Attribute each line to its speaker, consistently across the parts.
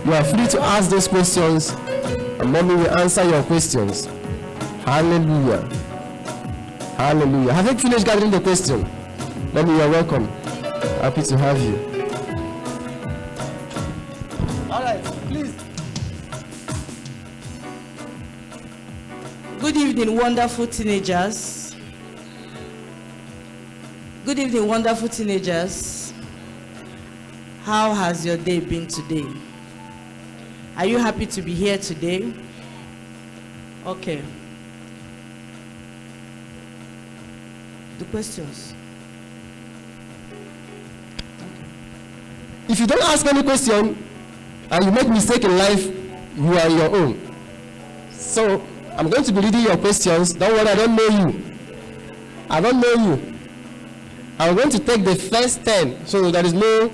Speaker 1: You are free to ask those questions, and mommy will answer your questions. Hallelujah. Hallelujah. Have you finished gathering the question? Mommy, you are welcome. Happy to have you. All right, please.
Speaker 2: Good evening, wonderful teenagers. Good evening, wonderful teenagers. How has your day been today? Are you happy to be here today? Okay. The questions.
Speaker 1: If you don't ask any question and you make mistake in life, you are your own. So I'm going to be reading your questions. Don't worry, I don't know you. I don't know you. I'm going to take the first 10, so there is no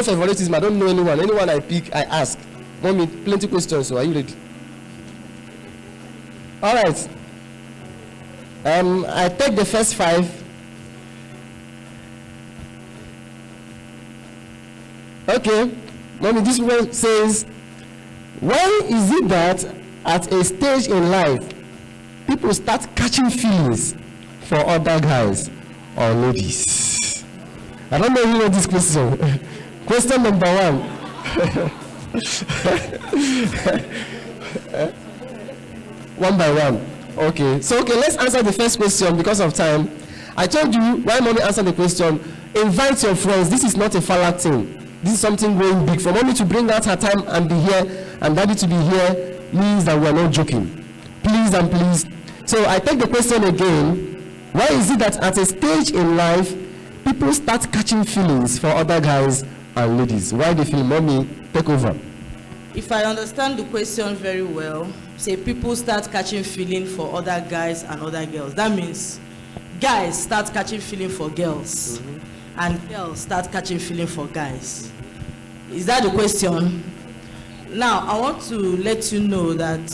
Speaker 1: favoritism. I don't know anyone. Anyone I pick, I ask. Mommy, plenty questions, so are you ready? All right. I take the first 5. Okay. Mommy, this one says, why is it that at a stage in life, people start catching feelings for other guys or ladies? I don't know if you know this question. Question number 1. One by one. Okay. So, let's answer the first question because of time. I told you, while mommy answer the question, invite your friends. This is not a fallout thing. This is something going big. For mommy to bring out her time and be here, and daddy to be here, means that we are not joking. Please and please. So I take the question again. Why is it that at a stage in life, people start catching feelings for other guys and ladies? Why they feel? Mommy, take over.
Speaker 2: If I understand the question very well, say people start catching feeling for other guys and other girls. That means guys start catching feeling for girls, and girls start catching feeling for guys. Is that the question? Now, I want to let you know that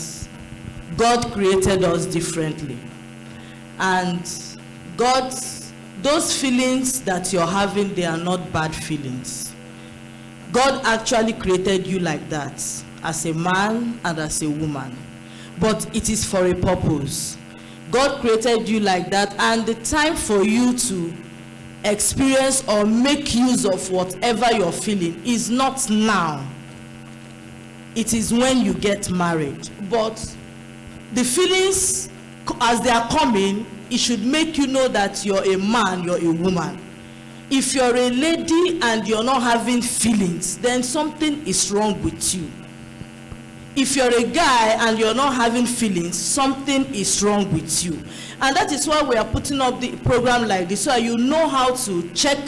Speaker 2: God created us differently. And those feelings that you're having, they are not bad feelings. God actually created you like that, as a man and as a woman. But it is for a purpose. God created you like that, and the time for you to experience or make use of whatever you're feeling is not now. It is when you get married. But the feelings, as they are coming, it should make you know that you're a man, you're a woman. If you're a lady and you're not having feelings, then something is wrong with you. If you're a guy and you're not having feelings, something is wrong with you. And that is why we are putting up the program like this, so you know how to check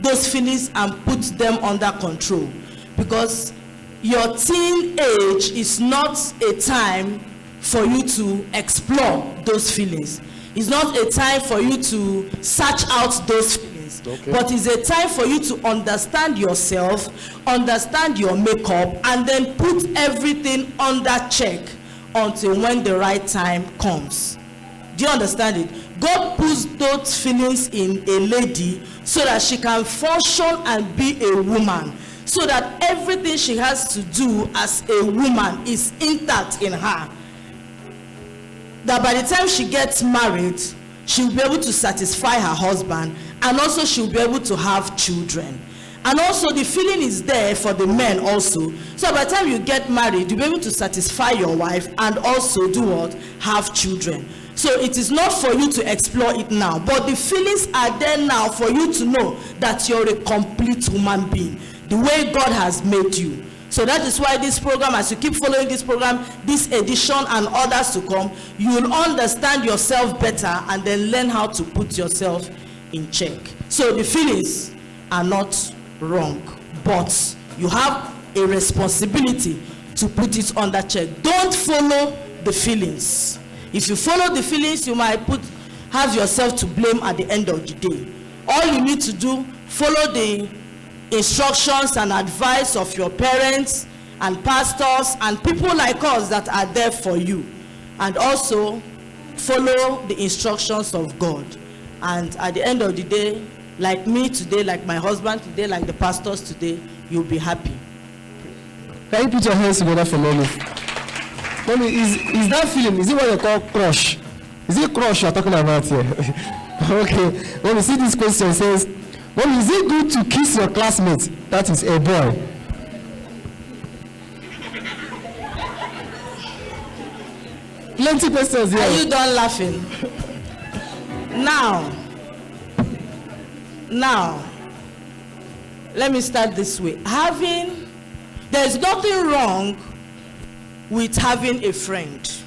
Speaker 2: those feelings and put them under control. Because your teen age is not a time for you to explore those feelings. It's not a time for you to search out those feelings. Okay. But it's a time for you to understand yourself, understand your makeup, and then put everything under check until when the right time comes. Do you understand it? God puts those feelings in a lady so that she can function and be a woman, so that everything she has to do as a woman is intact in her. That by the time she gets married, she'll be able to satisfy her husband, and also she'll be able to have children. And also the feeling is there for the men also. So by the time you get married, you'll be able to satisfy your wife and also do what? Have children. So it is not for you to explore it now, but the feelings are there now for you to know that you're a complete human being, the way God has made you. So that is why this program, as you keep following this program, this edition and others to come, you will understand yourself better and then learn how to put yourself in check. So the feelings are not wrong, but you have a responsibility to put it under check. Don't follow the feelings. If you follow the feelings, you might have yourself to blame at the end of the day. All you need to do, follow the instructions and advice of your parents and pastors and people like us that are there for you, and also follow the instructions of God. And at the end of the day, like me today, like my husband today, like the pastors today, you'll be happy.
Speaker 1: Can you put your hands together for mommy? Mommy, is that feeling, is it what you call crush? Is it crush you're talking about here? Okay. When you see this question, it says, Mommy, is it good to kiss your classmate? That is a boy. Plenty questions here.
Speaker 2: Are you done laughing? Now, let me start this way. There's nothing wrong with having a friend.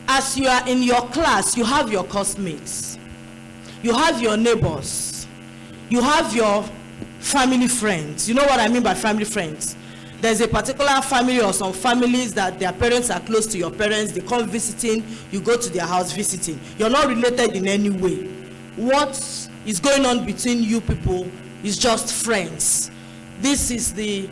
Speaker 2: As you are in your class, you have your classmates, you have your neighbors, you have your family friends. You know what I mean by family friends? There's a particular family or some families that their parents are close to your parents. They come visiting, you go to their house visiting. You're not related in any way. What is going on between you people is just friends. This is the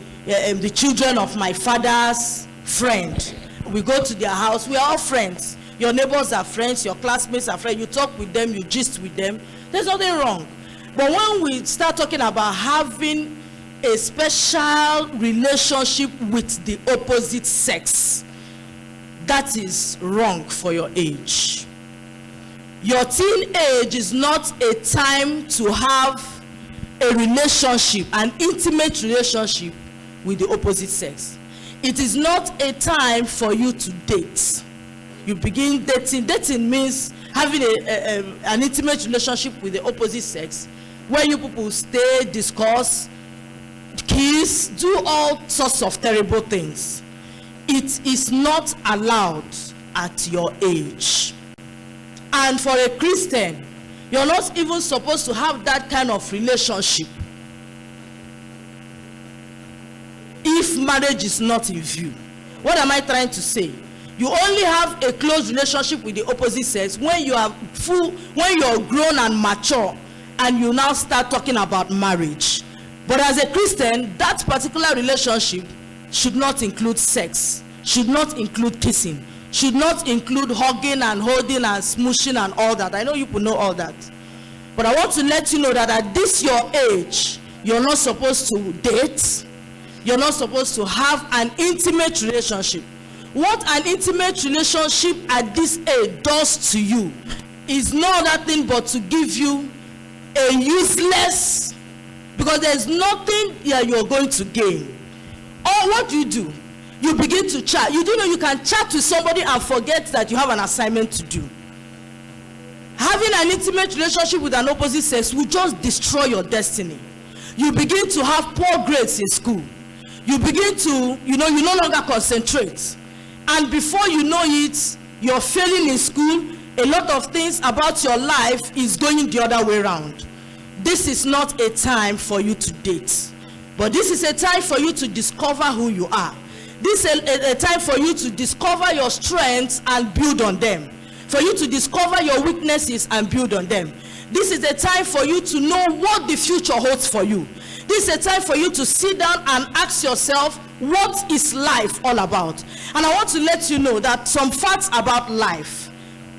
Speaker 2: children of my father's friend. We go to their house, we are all friends. Your neighbors are friends, your classmates are friends. You talk with them, you gist with them. There's nothing wrong. But when we start talking about having a special relationship with the opposite sex, that is wrong for your age. Your teenage is not a time to have a relationship, an intimate relationship with the opposite sex. It is not a time for you to date. You begin dating. Dating means having an intimate relationship with the opposite sex, where you people stay, discuss, kiss, do all sorts of terrible things. It is not allowed at your age. And for a Christian, you're not even supposed to have that kind of relationship if marriage is not in view. What am I trying to say? You only have a close relationship with the opposite sex when you are when you're grown and mature, and you now start talking about marriage. But as a Christian, that particular relationship should not include sex, should not include kissing, should not include hugging and holding and smooshing and all that. I know you people know all that. But I want to let you know that at this your age, you're not supposed to date. You're not supposed to have an intimate relationship. What an intimate relationship at this age does to you is no other thing but to give you a useless, because there's nothing that you're going to gain. Or what do? You begin to chat. You do know you can chat with somebody and forget that you have an assignment to do. Having an intimate relationship with an opposite sex will just destroy your destiny. You begin to have poor grades in school. You begin to, you no longer concentrate. And before you know it, you're failing in school. A lot of things about your life is going the other way around. This is not a time for you to date. But this is a time for you to discover who you are. This is a time for you to discover your strengths and build on them. For you to discover your weaknesses and build on them. This is a time for you to know what the future holds for you. This is a time for you to sit down and ask yourself, what is life all about? And I want to let you know that some facts about life.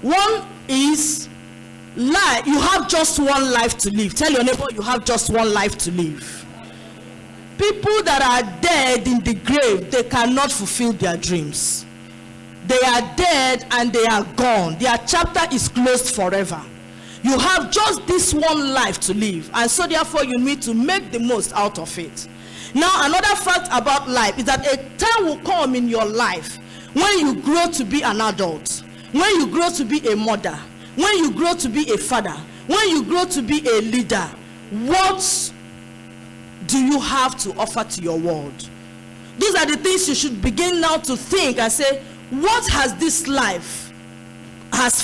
Speaker 2: One is life. You have just one life to live. Tell your neighbor you have just one life to live. People that are dead in the grave, they cannot fulfill their dreams. They are dead and they are gone. Their chapter is closed forever. You have just this one life to live, and so therefore you need to make the most out of it. Now, another fact about life is that a time will come in your life when you grow to be an adult, when you grow to be a mother, when you grow to be a father, when you grow to be a leader. What do you have to offer to your world? These are the things you should begin now to think and say, what has this life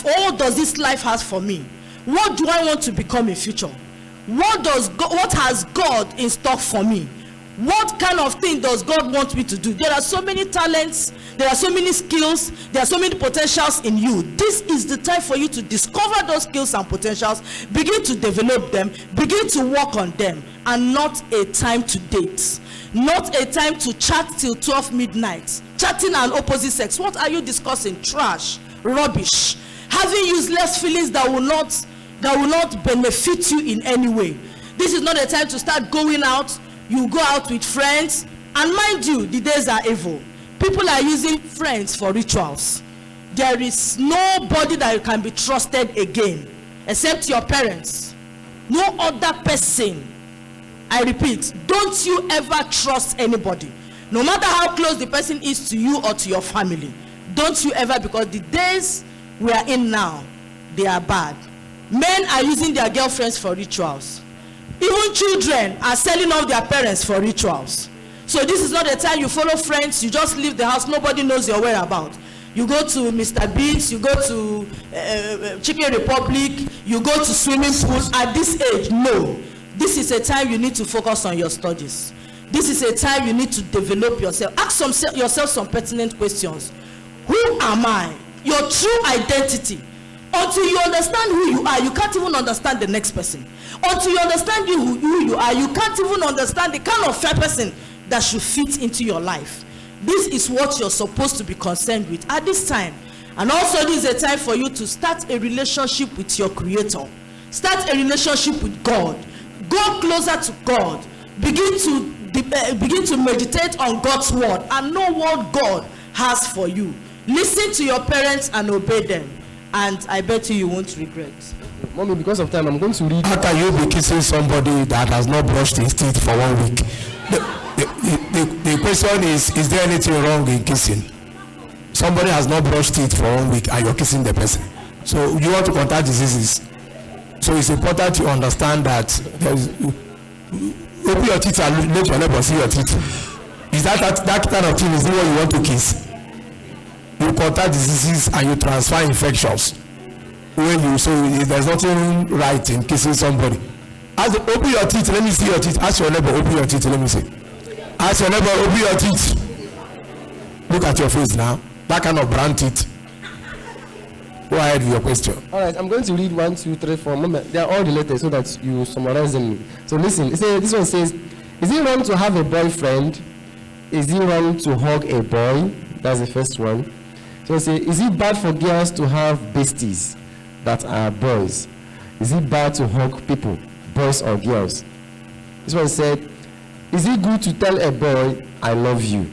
Speaker 2: all does this life has for me? What do I want to become in future? What has God in stock for me? What kind of thing does God want me to do? There are so many talents, there are so many skills, there are so many potentials in you. This is the time for you to discover those skills and potentials, begin to develop them, begin to work on them, and not a time to date. Not a time to chat till 12 midnight. Chatting an opposite sex. What are you discussing? Trash, rubbish, having useless feelings that will not benefit you in any way. This is not a time to start going out, You go out with friends, and mind you, the days are evil. People are using friends for rituals. There is nobody that can be trusted again except your parents. No other person. I repeat, don't you ever trust anybody. No matter how close the person is to you or to your family. Don't you ever, because the days we are in now, they are bad. Men are using their girlfriends for rituals. Even children are selling off their parents for rituals. So this is not the time you follow friends, you just leave the house, nobody knows your whereabouts. You go to Mr. Biggs, you go to Chicken Republic, you go to swimming pools. At this age, no. This is a time you need to focus on your studies. This is a time you need to develop yourself. Ask yourself some pertinent questions. Who am I? Your true identity. Until you understand who you are, you can't even understand the next person. Until you understand who you are, you can't even understand the kind of fair person that should fit into your life. This is what you're supposed to be concerned with at this time. And also, this is a time for you to start a relationship with your Creator. Start a relationship with God. Go closer to God. Begin to meditate on God's word and know what God has for you. Listen to your parents and obey them. And I bet you won't regret.
Speaker 1: Mommy, because of time, I'm going to read.
Speaker 3: How can you be kissing somebody that has not brushed his teeth for 1 week? The question is there anything wrong in kissing? Somebody has not brushed teeth for 1 week and you're kissing the person. So you want to contact diseases. So it's important to understand that open your teeth and let your neighbor see your teeth. Is that kind of thing is the one you want to kiss? You contact diseases and you transfer infections. So there's nothing right in kissing somebody. Open your teeth, let me see your teeth. Ask your neighbor, open your teeth, let me see. Ask your neighbor, open your teeth. Look at your face now. That kind of brown teeth. Go ahead with your question.
Speaker 1: All right, I'm going to read 1, 2, 3, 4. They are all related so that you summarize them. So listen, this one says, is it wrong to have a boyfriend? Is it wrong to hug a boy? That's the first one. So I say, is it bad for girls to have besties that are boys? Is it bad to hug people, boys or girls? This one said, is it good to tell a boy, I love you?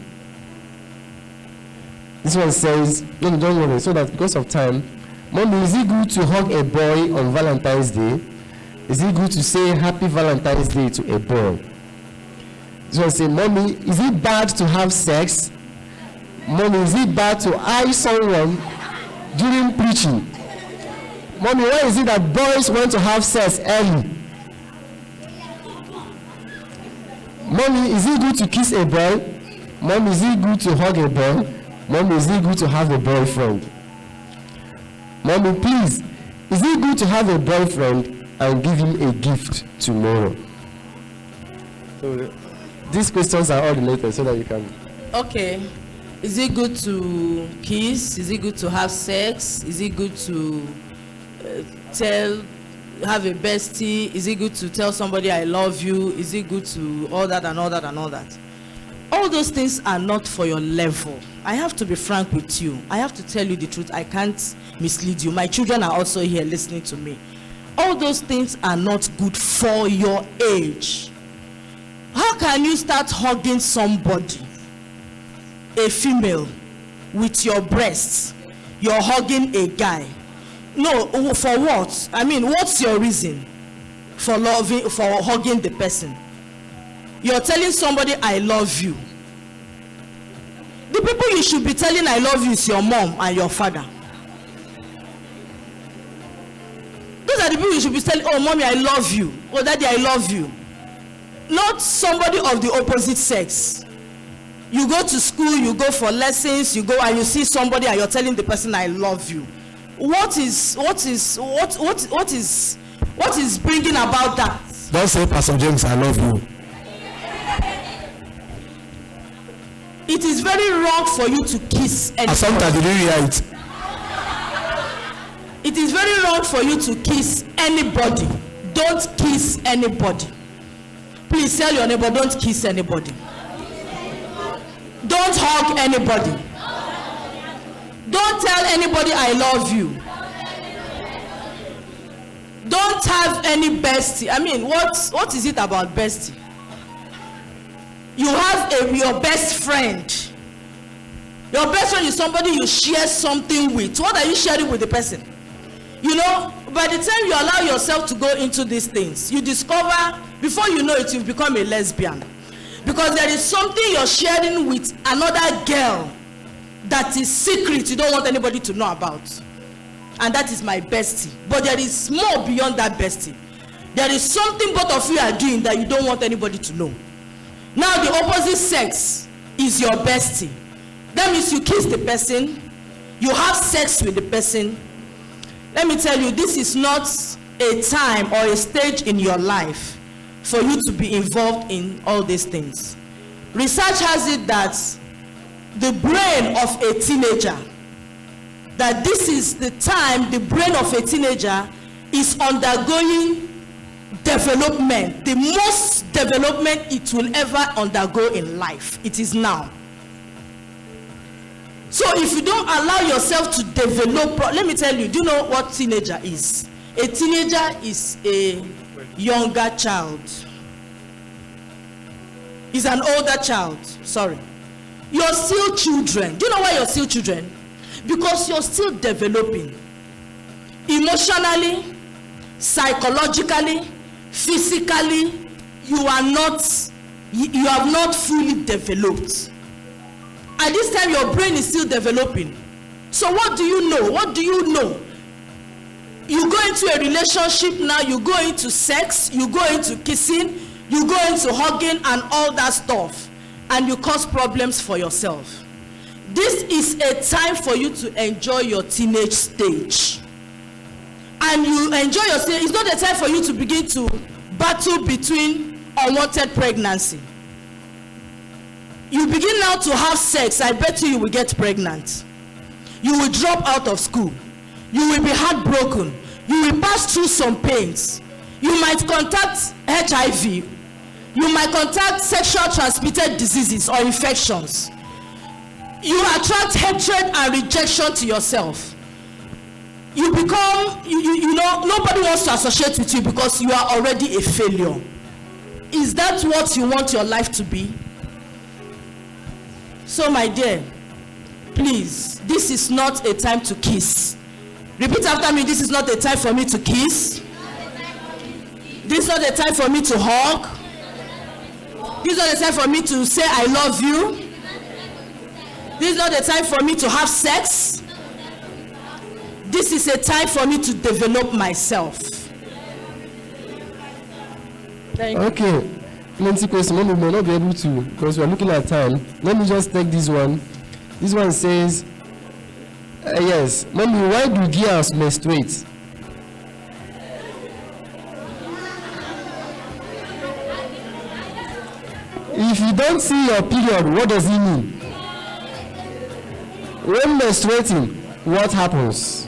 Speaker 1: This one says, no, don't worry, so that because of time, Mommy, is it good to hug a boy on Valentine's Day? Is it good to say Happy Valentine's Day to a boy? This one says, Mommy, is it bad to have sex? Mommy, is it bad to eye someone during preaching? Mommy, why is it that boys want to have sex early? Mommy, is it good to kiss a boy? Mommy, is it good to hug a boy? Mommy, is it good to have a boyfriend? Mommy, please, is it good to have a boyfriend and give him a gift tomorrow? So these questions are all related so that you can...
Speaker 2: Okay. Is it good to kiss? Is it good to have sex? Is it good to have a bestie? Is it good to tell somebody I love you? Is it good to all that and all that and all that? All those things are not for your level. I have to be frank with you. I have to tell you the truth. I can't mislead you. My children are also here listening to me. All those things are not good for your age. How can you start hugging somebody, a female, with your breasts? You're hugging a guy. No, for what? I mean, what's your reason for hugging the person? You're telling somebody I love you. The people you should be telling I love you is your mom and your father. Those are the people you should be telling, oh mommy I love you, oh daddy I love you. Not somebody of the opposite sex. You go to school, you go for lessons, you go and you see somebody and you're telling the person I love you. What is bringing about that?
Speaker 3: Don't say Pastor James I love you.
Speaker 2: It is very wrong for you to kiss anybody.
Speaker 3: Sometimes did you hear it?
Speaker 2: It is very wrong for you to kiss anybody. Don't kiss anybody. Please tell your neighbor, don't kiss anybody. Don't hug anybody. Don't tell anybody I love you. Don't have any bestie. I mean, what is it about bestie? You have your best friend. Your best friend is somebody you share something with. What are you sharing with the person? You know, by the time you allow yourself to go into these things, you discover, before you know it, you've become a lesbian. Because there is something you're sharing with another girl that is secret, you don't want anybody to know about. And that is my bestie. But there is more beyond that bestie. There is something both of you are doing that you don't want anybody to know. Now the opposite sex is your bestie. That means you kiss the person, you have sex with the person. Let me tell you, this is not a time or a stage in your life for you to be involved in all these things. Research has it that the brain of a teenager, that this is the time the brain of a teenager is undergoing development, the most development it will ever undergo in life. It is now. So if you don't allow yourself to develop, let me tell you, do you know what teenager is? A teenager is a younger child. Is an older child, sorry. You're still children. Do you know why you're still children? Because you're still developing. Emotionally, psychologically, physically, you have not fully developed. At this time, your brain is still developing. So what do you know? What do you know? You go into a relationship now, you go into sex, you go into kissing, you go into hugging and all that stuff, and you cause problems for yourself. This is a time for you to enjoy your teenage stage. And you enjoy your stage. It's not a time for you to begin to battle between unwanted pregnancy. You begin now to have sex, I bet you will get pregnant. You will drop out of school. You will be heartbroken. You will pass through some pains. You might contact HIV. You might contact sexual transmitted diseases or infections. You attract hatred and rejection to yourself. You become, you know, nobody wants to associate with you because you are already a failure. Is that what you want your life to be? So my dear, please, this is not a time to kiss. Repeat after me, this is not a time for me to kiss. This is not a time for me to hug. This is not a time for me to say I love you. This is not a time for me to have sex. This is a time for me to develop myself. Thank you.
Speaker 1: Okay. Plenty questions. Maybe we may not be able to because we are looking at time. Let me just take this one. This one says, yes, Mommy, why do girls menstruate? If you don't see your period, what does it mean? When menstruating, what happens?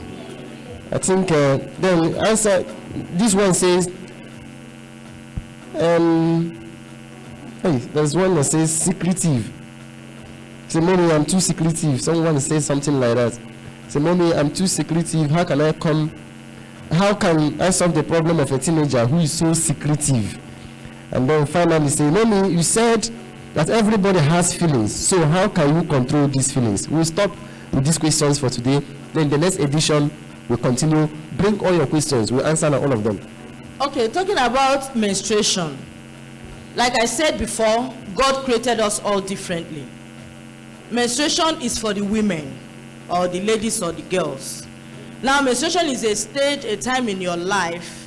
Speaker 1: I think then answer. This one says, hey, there's one that says secretive. Say, Mommy, I'm too secretive. Someone says something like that. Say, Mommy, I'm too secretive. How can I solve the problem of a teenager who is so secretive? And then finally say, Mommy, you said that everybody has feelings. So how can you control these feelings? We'll stop with these questions for today. Then the next edition will continue. Bring all your questions. We'll answer all of them.
Speaker 2: Okay, talking about menstruation. Like I said before, God created us all differently. Menstruation is for the women, or the ladies, or the girls. Now, menstruation is a stage, a time in your life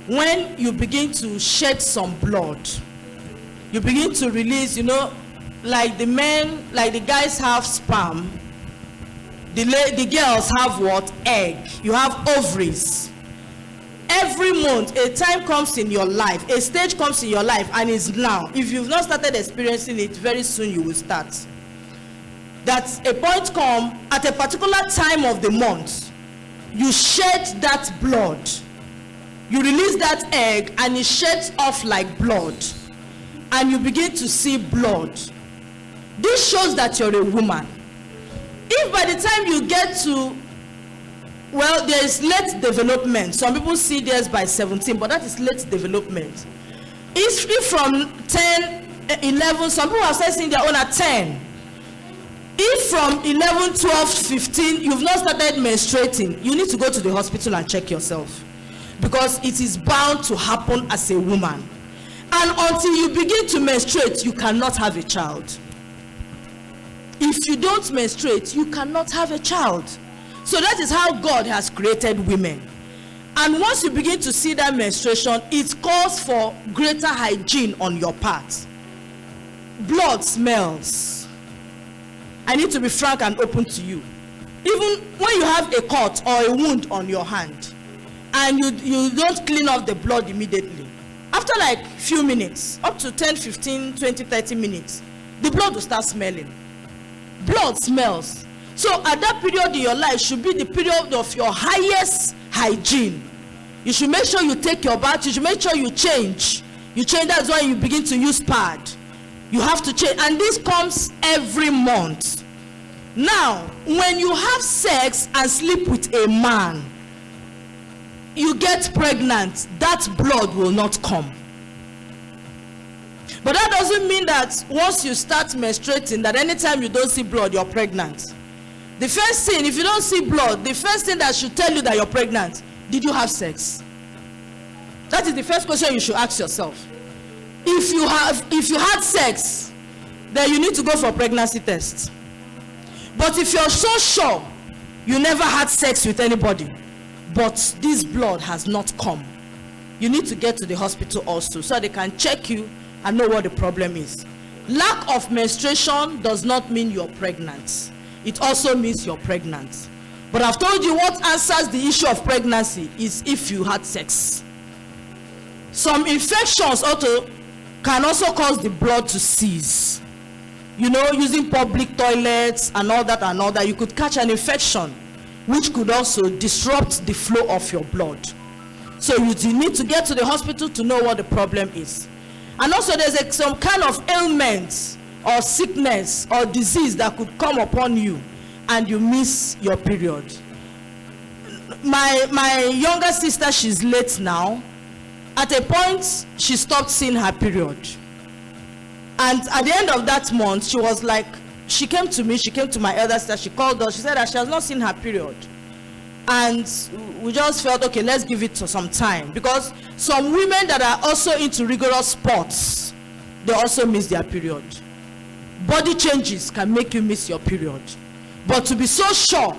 Speaker 2: when you begin to shed some blood. You begin to release, you know, like the men, like the guys have sperm, the girls have what? Egg. You have ovaries. Every month, a time comes in your life, a stage comes in your life, and it's now. If you've not started experiencing it, very soon you will start. That a point come at a particular time of the month, you shed that blood. You release that egg, and it sheds off like blood, and you begin to see blood. This shows that you're a woman. If by the time you get to, well, there is late development. Some people see theirs by 17, but that is late development. If from 10 11, some people are setting their own at 10. If from 11, 12, 15, you've not started menstruating, you need to go to the hospital and check yourself. Because it is bound to happen as a woman. And until you begin to menstruate, you cannot have a child. If you don't menstruate, you cannot have a child. So that is how God has created women. And once you begin to see that menstruation, it calls for greater hygiene on your part. Blood smells. I need to be frank and open to you. Even when you have a cut or a wound on your hand, and you don't clean off the blood immediately, after like few minutes, up to 10, 15, 20, 30 minutes, the blood will start smelling. Blood smells. So at that period in your life should be the period of your highest hygiene. You should make sure you take your bath. You should make sure you change. You change, that's why you begin to use pad. You have to change. And this comes every month. Now, when you have sex and sleep with a man, you get pregnant, that blood will not come. But that doesn't mean that once you start menstruating, that anytime you don't see blood, you're pregnant. The first thing, if you don't see blood, the first thing that should tell you that you're pregnant, did you have sex? That is the first question you should ask yourself. If you had sex, then you need to go for a pregnancy test. But if you're so sure you never had sex with anybody, but this blood has not come, you need to get to the hospital also so they can check you and know what the problem is. Lack of menstruation does not mean you're pregnant. It also means you're pregnant. But I've told you what answers the issue of pregnancy is if you had sex. Some infections can also cause the blood to cease. You know, using public toilets and all that, you could catch an infection, which could also disrupt the flow of your blood. So you need to get to the hospital to know what the problem is. And also there's some kind of ailment or sickness or disease that could come upon you and you miss your period. My younger sister, she's late now. At a point, she stopped seeing her period. And at the end of that month, she was like, she came to me, she came to my elder sister, she called us, she said that she has not seen her period. And we just felt, okay, let's give it some time. Because some women that are also into rigorous sports, they also miss their period. Body changes can make you miss your period. But to be so sure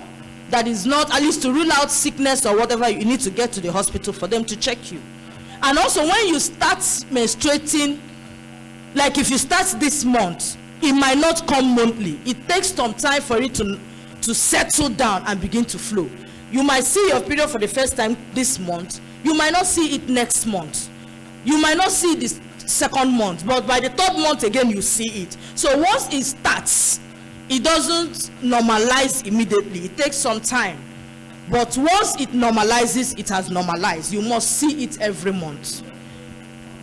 Speaker 2: that it's not, at least to rule out sickness or whatever, you need to get to the hospital for them to check you. And also when you start menstruating, like if you start this month, it might not come monthly. It takes some time for it to settle down and begin to flow. You might see your period for the first time this month. You might not see it next month. You might not see this second month, but by the third month again you see it. So once it starts, it doesn't normalize immediately. It takes some time. But once it normalizes, it has normalized. You must see it every month.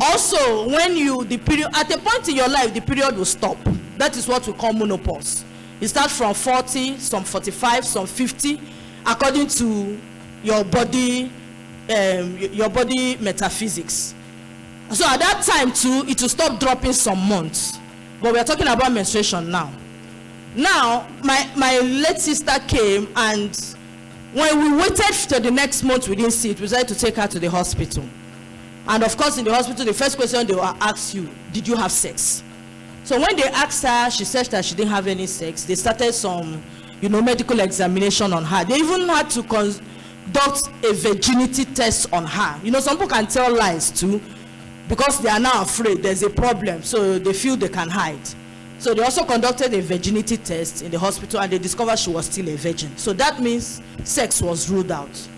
Speaker 2: Also, when the period, at a point in your life, the period will stop. That is what we call menopause. It starts from 40, some 45, some 50, according to your body metaphysics. So at that time too, it will stop dropping some months. But we are talking about menstruation now. Now, my late sister came, and when we waited till the next month, we didn't see it. We decided to take her to the hospital. And of course, in the hospital, the first question they will ask you, did you have sex? So when they asked her, she said that she didn't have any sex. They started some, medical examination on her. They even had to conduct a virginity test on her. Some people can tell lies too, because they are now afraid there's a problem, so they feel they can hide. So they also conducted a virginity test in the hospital, and they discovered she was still a virgin. So that means sex was ruled out.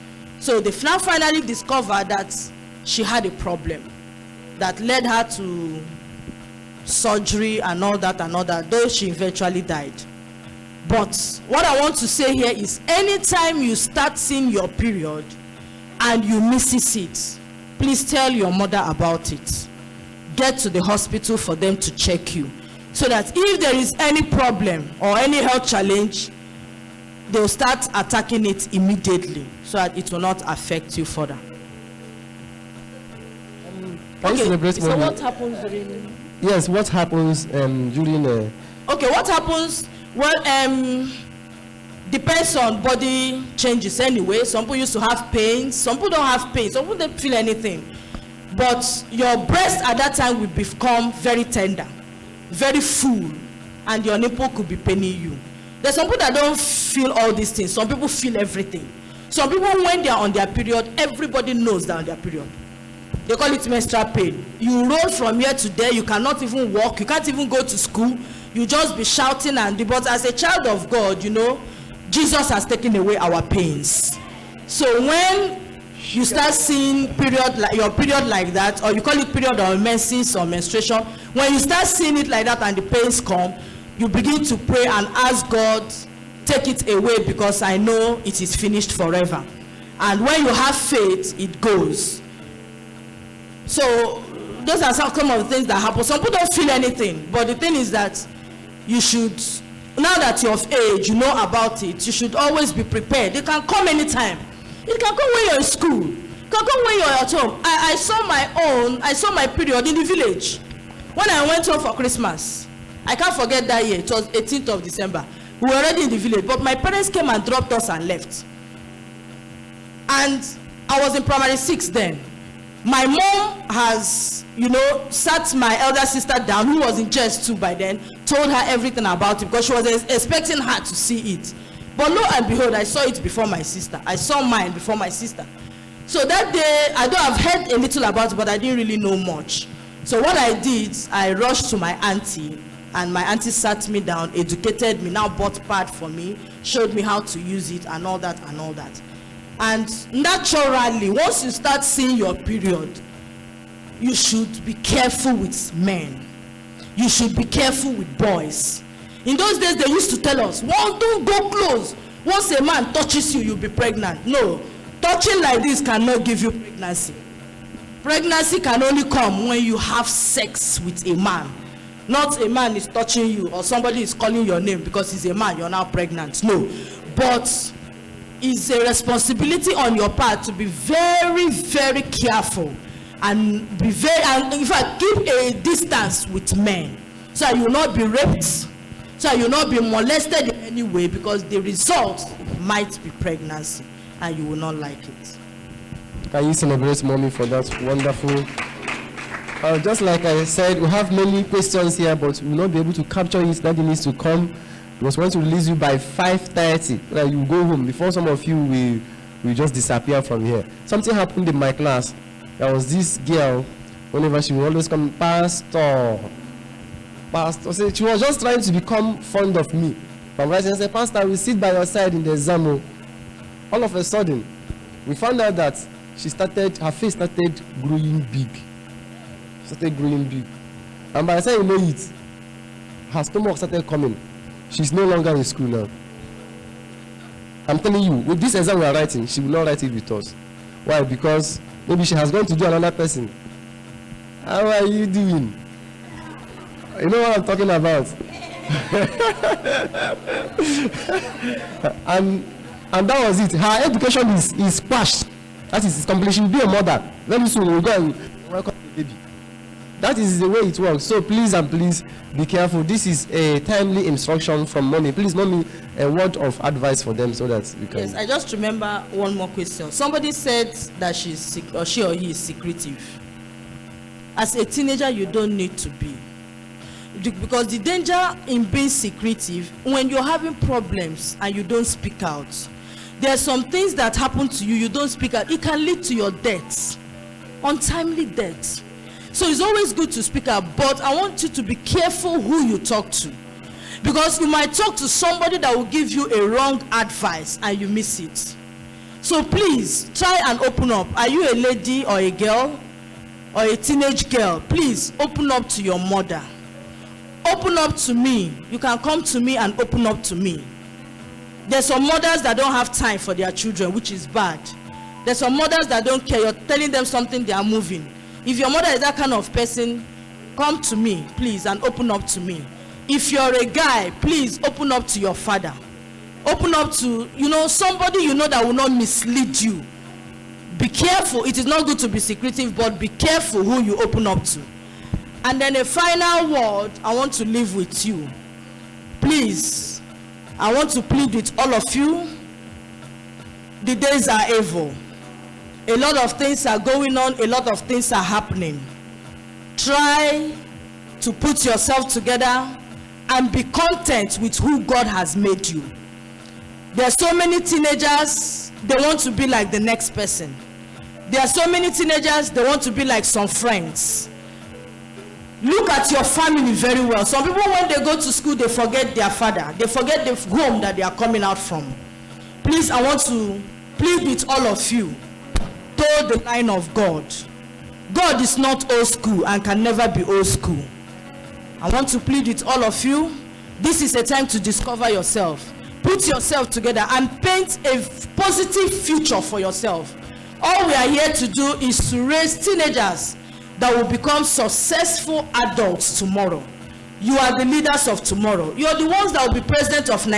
Speaker 2: So they now finally discovered that she had a problem that led her to surgery and all that, though she eventually died. But what I want to say here is, anytime you start seeing your period and you miss it, please tell your mother about it. Get to the hospital for them to check you, so that if there is any problem or any health challenge, they'll start attacking it immediately so that it will not affect you further. Okay, so what happens during
Speaker 1: Yes, what happens during
Speaker 2: Okay, what happens? Well, depends on body changes anyway. Some people used to have pain, some people don't have pain, some people don't feel anything. But your breast at that time will become very tender, very full, and your nipple could be paining you. There's some people that don't feel all these things. Some people feel everything. Some people, when they are on their period, everybody knows they're on their period. They call it menstrual pain. You roll from here to there, you cannot even walk, you can't even go to school, you just be shouting but as a child of God, you know, Jesus has taken away our pains. So when you start seeing your period like that, or you call it period or menses or menstruation, when you start seeing it like that and the pains come, you begin to pray and ask God, take it away, because I know it is finished forever. And when you have faith, it goes. So those are some of the things that happen. Some people don't feel anything, but the thing is that you should, now that you're of age, you know about it, you should always be prepared. It can come anytime. It can come when you're in school. It can come when you're at home. I saw my period in the village. When I went home for Christmas, I can't forget that year. It was 18th of December. We were already in the village, but my parents came and dropped us and left. And I was in primary 6 then. My mom has, you know, sat my elder sister down, who was in church too by then, told her everything about it, because she was expecting her to see it. But lo and behold, I saw it before my sister. I saw mine before my sister. So that day, I have heard a little about it, but I didn't really know much. So what I did, I rushed to my auntie, and my auntie sat me down, educated me, now bought pad for me, showed me how to use it, and all that and all that. And naturally, once you start seeing your period, you should be careful with men. You should be careful with boys. In those days, they used to tell us, well, don't go close. Once a man touches you, you'll be pregnant. No, touching like this cannot give you pregnancy. Pregnancy can only come when you have sex with a man. Not a man is touching you or somebody is calling your name because he's a man, you're now pregnant. No, but it's a responsibility on your part to be very, very careful and in fact, keep a distance with men so that you will not be raped, so that you will not be molested in any way, because the result might be pregnancy and you will not like it.
Speaker 1: Can you celebrate mommy for that wonderful? Just like I said, we have many questions here, but we will not be able to capture it. Daddy needs to come. We was going to release you by 5:30. Like you go home. Before some of you will just disappear from here. Something happened in my class. There was this girl, whenever she would always come, Pastor. So she was just trying to become fond of me. But I said, Pastor, I will sit by your side in the exam. All of a sudden, we found out that her face started growing big. And by the time you know it, her stomach started coming. She's no longer in school now. I'm telling you, with this exam we are writing, she will not write it with us. Why? Because maybe she has gone to do another person. How are you doing? You know what I'm talking about? and that was it. Her education is crashed. That is complete. She will be a mother. Very soon we'll go and welcome the baby. That is the way it works. So please and please be careful. This is a timely instruction from mommy. Please, mommy, a word of advice for them so that you can.
Speaker 2: Yes, I just remember one more question. Somebody said that she or he is secretive. As a teenager, you don't need to be. Because the danger in being secretive, when you're having problems and you don't speak out, there are some things that happen to you, you don't speak out. It can lead to your death, untimely death. So it's always good to speak out, but I want you to be careful who you talk to, because you might talk to somebody that will give you a wrong advice and you miss it. So please try and open up. Are you a lady or a girl or a teenage girl? Please open up to your mother. Open up to me. You can come to me and open up to me. There's some mothers that don't have time for their children, which is bad. There's some mothers that don't care. You're telling them something, they are moving. If your mother is that kind of person, come to me, please, and open up to me. If you're a guy, please open up to your father. Open up to, somebody that will not mislead you. Be careful. It is not good to be secretive, but be careful who you open up to. And then a final word I want to leave with you. Please, I want to plead with all of you. The days are evil. A lot of things are going on. A lot of things are happening. Try to put yourself together and be content with who God has made you. There are so many teenagers, they want to be like the next person. There are so many teenagers, they want to be like some friends. Look at your family very well. Some people, when they go to school, they forget their father. They forget the home that they are coming out from. Please, I want to plead with all of you. Toe the line of God. God is not old school and can never be old school. I want to plead with all of you. This is a time to discover yourself. Put yourself together and paint a positive future for yourself. All we are here to do is to raise teenagers that will become successful adults tomorrow. You are the leaders of tomorrow. You are the ones that will be president of Nigeria.